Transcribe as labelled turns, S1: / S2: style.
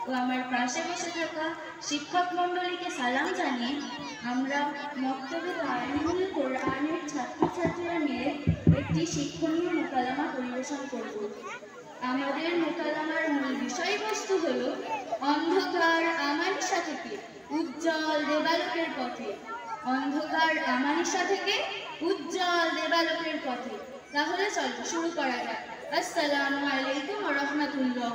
S1: ও আমার পাশে বসে থাকা শিক্ষক মণ্ডলীকে সালাম জানিয়ে আমরা মক্তবে তালিমুল কোরআনের ছাত্রছাত্রীরা মিলে একটি শিক্ষণীয় মোকালামা পরিবেশন করব। আমাদের মোকালামার মূল বিষয়বস্তু হল অন্ধকার আমানিশা থেকে উজ্জ্বল দেবালোকের পথে। অন্ধকার আমানিশা থেকে উজ্জ্বল দেবালোকের পথে। তাহলে চলো শুরু করা যাক। আসসালামু আলাইকুম ওয়া রাহমাতুল্লাহ।